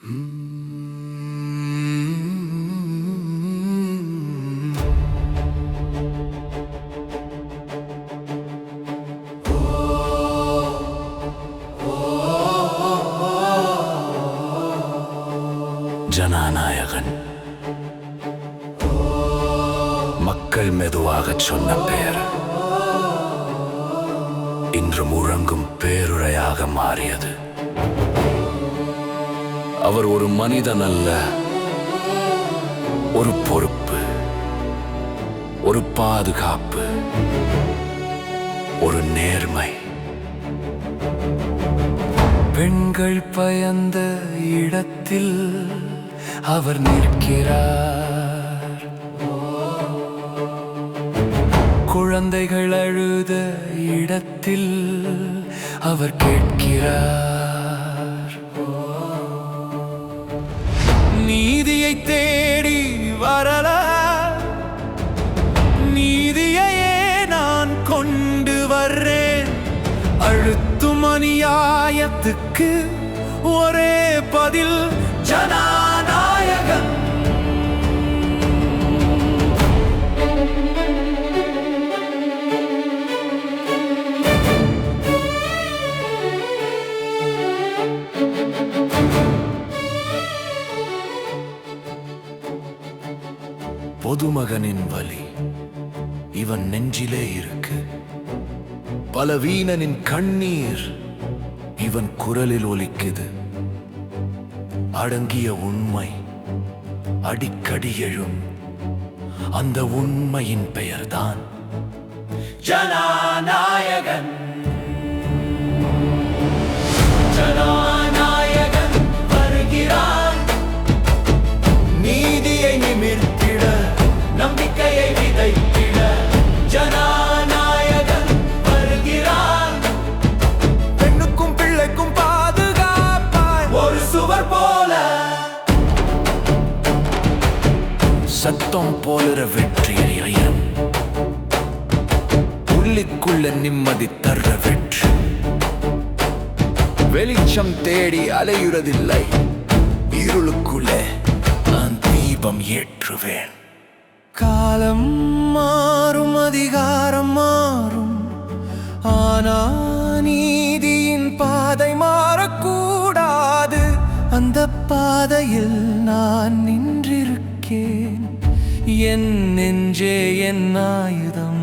ஜனநாயகன் மக்கள் மெதுவாகச் சொன்ன பெயர் இன்று முழங்கும் பேருரையாக மாறியது. அவர் ஒரு மனிதன் அல்ல, ஒரு பொறுப்பு, ஒரு பாதுகாப்பு, ஒரு நேர்மை. பெண்கள் பயந்த இடத்தில் அவர் நிற்கிறார். குழந்தைகள் அழுத இடத்தில் அவர் கேட்கிறார். நீதியை தேடி வரல, நீதியையே நான் கொண்டு வர்றேன். அழுத்தும் அநியாயத்துக்கு ஒரே பதில், ஜனநாயகன். பொதுமகனின் வலி இவன் நெஞ்சிலே இருக்கு. பலவீனனின் கண்ணீர் இவன் குரலில் ஒலிக்குது. அடங்கிய உண்மை அடிக்கடி எழும். அந்த உண்மையின் பெயர்தான் ஜனநாயகன். ஜனநாயகன் வருகிறான். நீதியை நிமிர்த்திட, நம்பிக்கையை விதைத்திட ஜனநாயகன் வருகிறான். பெண்ணுக்கும் பிள்ளைக்கும் பாதுகாப்பாய் ஒரு சுவர் போல, சத்தம் போலுற வெற்றியையும் உள்ளிக்குள்ள நிம்மதி தர்ற வெற்றி. வெளிச்சம் தேடி அலையுறதில்லை, இருளுக்குள்ளே நான் தீபம் ஏற்றுவேன். காலம் மாறும், அதிகாரம் மாறும், ஆனா நீதியின் பாதை மாறக்கூடாது. அந்த பாதையில் நான் நின்றிருக்கேன். என் நெஞ்சே என் ஆயுதம்.